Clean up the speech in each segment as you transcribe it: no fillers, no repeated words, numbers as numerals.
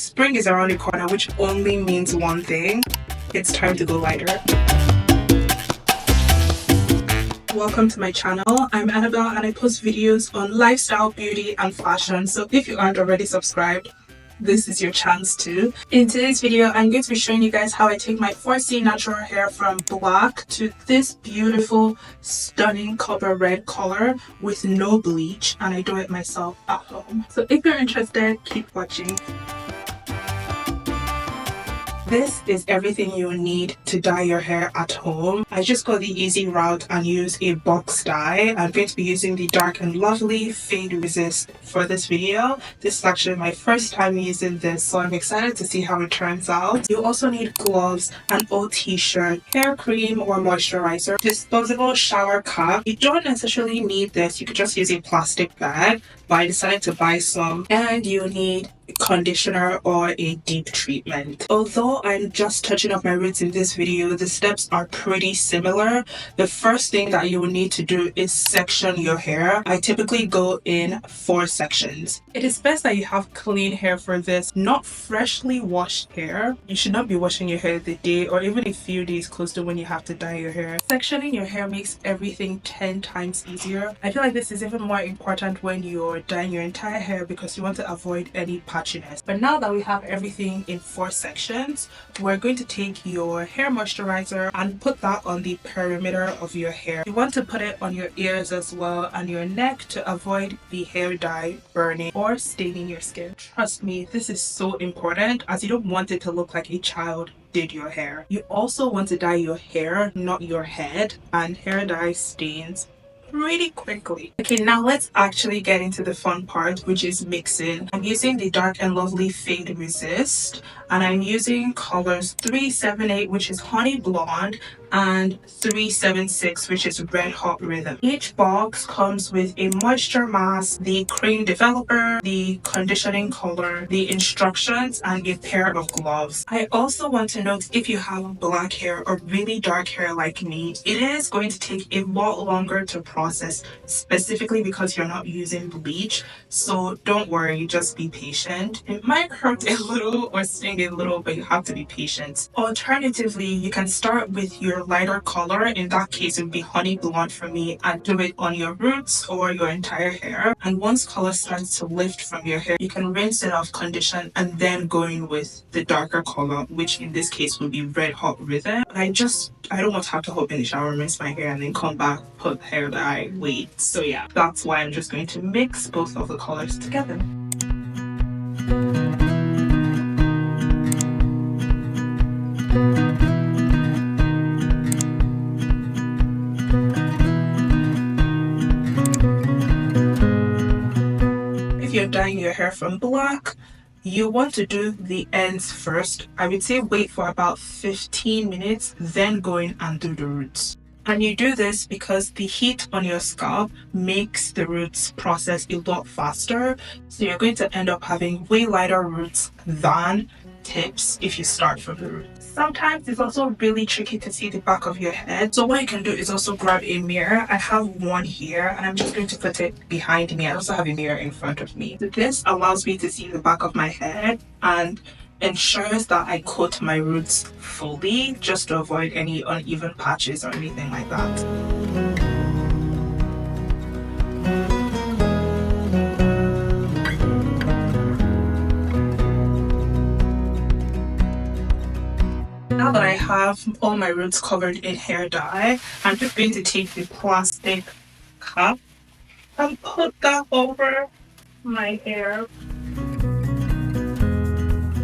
Spring is around the corner, which only means one thing. It's time to go lighter. Welcome to my channel. I'm Annabelle and I post videos on lifestyle, beauty and fashion. So if you aren't already subscribed, this is your chance to. In today's video, I'm going to be showing you guys how I take my 4C natural hair from black to this beautiful, stunning copper red color with no bleach, and I do it myself at home. So if you're interested, keep watching. This is everything you need to dye your hair at home. I just go the easy route and use a box dye. I'm going to be using the Dark and Lovely Fade Resist for this video. This is actually my first time using this, so I'm excited to see how it turns out. You also need gloves, an old t-shirt, hair cream or moisturizer, disposable shower cap. You don't necessarily need this, you could just use a plastic bag, but I decided to buy some. And you need conditioner or a deep treatment. Although I'm just touching up my roots in this video, the steps are pretty similar. The first thing that you will need to do is section your hair. I typically go in 4 sections. It is best that you have clean hair for this, not freshly washed hair. You should not be washing your hair the day or even a few days close to when you have to dye your hair. Sectioning your hair makes everything 10 times easier. I feel like this is even more important when you're dyeing your entire hair because you want to avoid any patchiness. But now that we have everything in 4 sections, we're going to take your hair moisturizer and put that on the perimeter of your hair. You want to put it on your ears as well and your neck to avoid the hair dye burning or staining your skin. Trust me, this is so important as you don't want it to look like a child did your hair. You also want to dye your hair, not your head, and hair dye stains pretty quickly. Okay, now let's actually get into the fun part, which is mixing. I'm using the Dark and Lovely Fade Resist, and I'm using colors 378, which is Honey Blonde, and 376, which is Red Hot Rhythm. Each box comes with a moisture mask, the cream developer, the conditioning color, the instructions, and a pair of gloves. I also want to note, if you have black hair or really dark hair like me, it is going to take a lot longer to process, specifically because you're not using bleach. So don't worry, just be patient. It might hurt a little or sting a little, but you have to be patient. Alternatively, you can start with your lighter color. In that case, it would be Honey Blonde for me, and do it on your roots or your entire hair. And once color starts to lift from your hair, you can rinse it off, condition, and then go in with the darker color, which in this case will be Red Hot Rhythm. I don't want to have to hop in the shower, rinse my hair, and then come back, put hair dye, wait. So yeah, that's why I'm just going to mix both of the colors together. If you're dyeing your hair from black, you want to do the ends first. I would say wait for about 15 minutes, then go in and do the roots. And you do this because the heat on your scalp makes the roots process a lot faster. So you're going to end up having way lighter roots than tips if you start from the roots. Sometimes it's also really tricky to see the back of your head. So what you can do is also grab a mirror. I have one here and I'm just going to put it behind me. I also have a mirror in front of me. So this allows me to see the back of my head and ensures that I coat my roots fully, just to avoid any uneven patches or anything like that. Now that I have all my roots covered in hair dye, I'm just going to take the plastic cup and put that over my hair.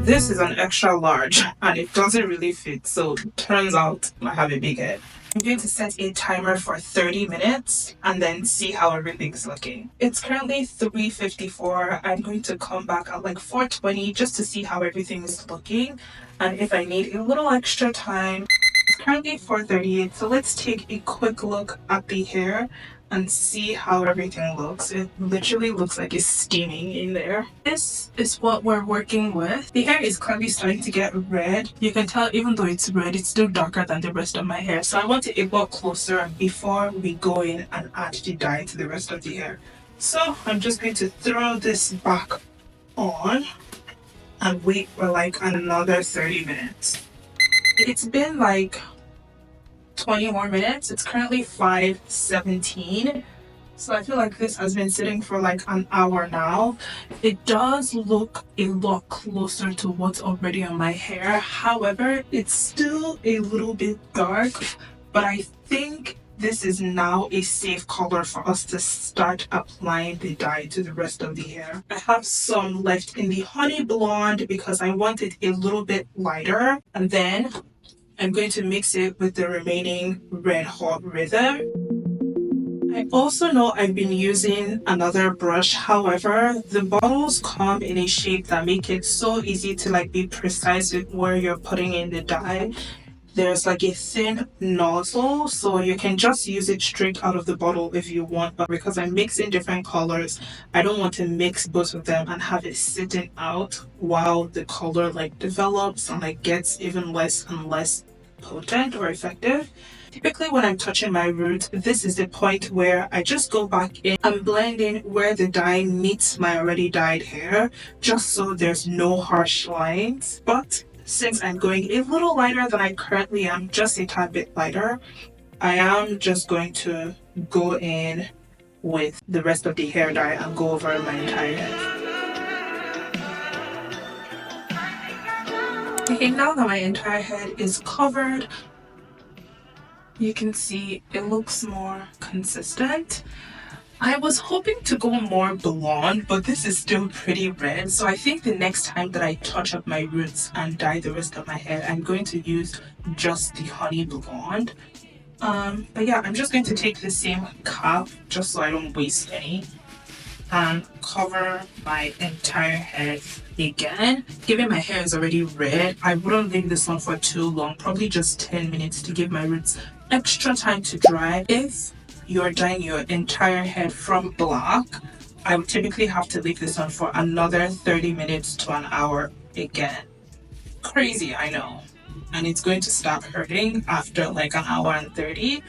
This is an extra large and it doesn't really fit, so it turns out I have a big head. I'm going to set a timer for 30 minutes and then see how everything's looking. It's currently 3:54. I'm going to come back at like 4:20 just to see how everything is looking and if I need a little extra time. It's currently 4:38, so let's take a quick look at the hair and see how everything looks. It literally looks like it's steaming in there. This is what we're working with. The hair is clearly starting to get red. You can tell even though it's red, it's still darker than the rest of my hair. So I want it a lot closer before we go in and add the dye to the rest of the hair. So I'm just going to throw this back on. And then see how everything looks. It literally looks like it's steaming in there. This is what we're working with. The hair is clearly starting to get red. You can tell even though it's red, it's still darker than the rest of my hair. So I want it a lot closer before we go in and add the dye to the rest of the hair. So I'm just going to throw this back on. and wait for like another 30 minutes. It's been like 20 more minutes. It's currently 5:17. So I feel like this has been sitting for like an hour now. It does look a lot closer to what's already on my hair. However, it's still a little bit dark, but I think this is now a safe color for us to start applying the dye to the rest of the hair. I have some left in the honey blonde because I want it a little bit lighter. And then I'm going to mix it with the remaining red hot rhythm. I also know I've been using another brush, however, the bottles come in a shape that make it so easy to like be precise with where you're putting in the dye. There's like a thin nozzle, so you can just use it straight out of the bottle if you want, but because I'm mixing different colors, I don't want to mix both of them and have it sitting out while the color like develops and like gets even less and less potent or effective. Typically when I'm touching my roots, this is the point where I just go back in and blend in where the dye meets my already dyed hair, just so there's no harsh lines. But since I'm going a little lighter than I currently am, just a tad bit lighter, I am just going to go in with the rest of the hair dye and go over my entire head. Okay, now that my entire head is covered, you can see it looks more consistent. I was hoping to go more blonde, but this is still pretty red. So I think the next time that I touch up my roots and dye the rest of my hair, I'm going to use just the honey blonde. But yeah, I'm just going to take the same cap just so I don't waste any and cover my entire head again. Given my hair is already red, I wouldn't leave this on for too long, probably just 10 minutes to give my roots extra time to dry. If you're dyeing your entire head from black, I would typically have to leave this on for another 30 minutes to an hour again. Crazy, I know. And it's going to stop hurting after like an hour and 30,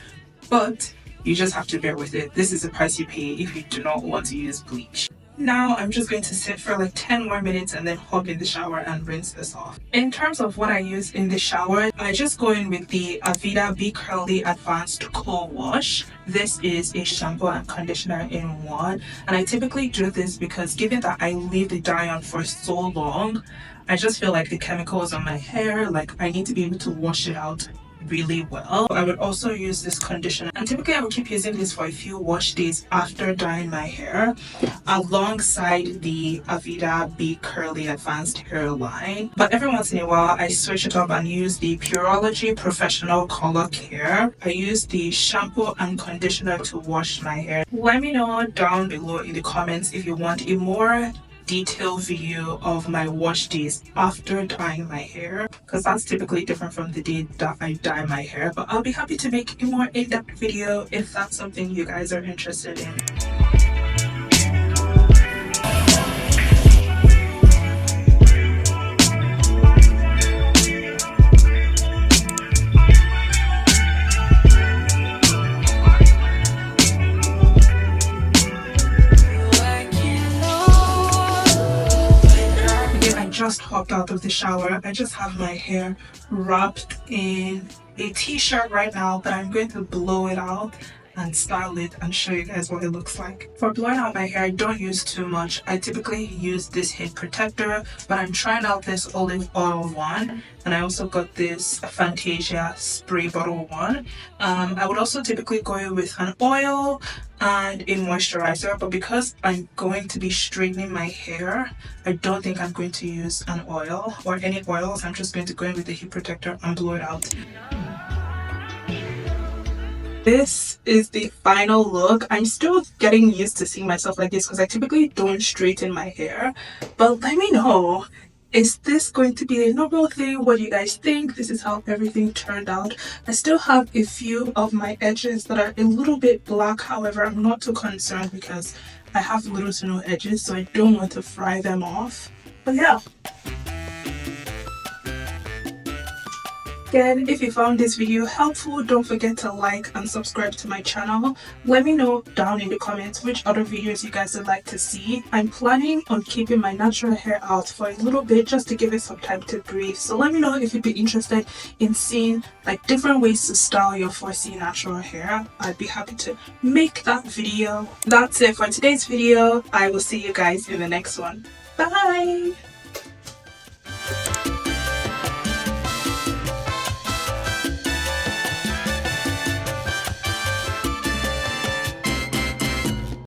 but you just have to bear with it. This is the price you pay if you do not want to use bleach. Now I'm just going to sit for like 10 more minutes and then hop in the shower and rinse this off. In terms of what I use in the shower, I just go in with the Aveda Be Curly Advanced Co-Wash. This is a shampoo and conditioner in one, and I typically do this because given that I leave the dye on for so long, I just feel like the chemicals on my hair, like I need to be able to wash it out really well. I would also use this conditioner, and typically I would keep using this for a few wash days after dyeing my hair alongside the Aveda Be Curly Advanced Hair line. But every once in a while I switch it up and use the Pureology Professional Color Care. I use the shampoo and conditioner to wash my hair. Let me know down below in the comments if you want a more detailed video of my wash days after dyeing my hair, because that's typically different from the day that I dye my hair. But I'll be happy to make a more in-depth video if that's something you guys are interested in. Just hopped out of the shower. I just have my hair wrapped in a t-shirt right now, but I'm going to blow it out and style it and show you guys what it looks like. For blowing out my hair, I don't use too much. I typically use this head protector, but I'm trying out this olive oil one, and I also got this Fantasia spray bottle one. I would also typically go in with an oil and a moisturizer, but because I'm going to be straightening my hair, I don't think I'm going to use an oil or any oils. I'm just going to go in with the heat protector and blow it out. This is the final look. I'm still getting used to seeing myself like this because I typically don't straighten my hair, but let me know, is this going to be a normal thing? What do you guys think? This is how everything turned out. I still have a few of my edges that are a little bit black. However, I'm not too concerned because I have little to no edges, so I don't want to fry them off. But yeah. Again, if you found this video helpful, don't forget to like and subscribe to my channel. Let me know down in the comments which other videos you guys would like to see. I'm planning on keeping my natural hair out for a little bit just to give it some time to breathe. So let me know if you'd be interested in seeing like different ways to style your 4C natural hair. I'd be happy to make that video. That's it for today's video. I will see you guys in the next one. Bye!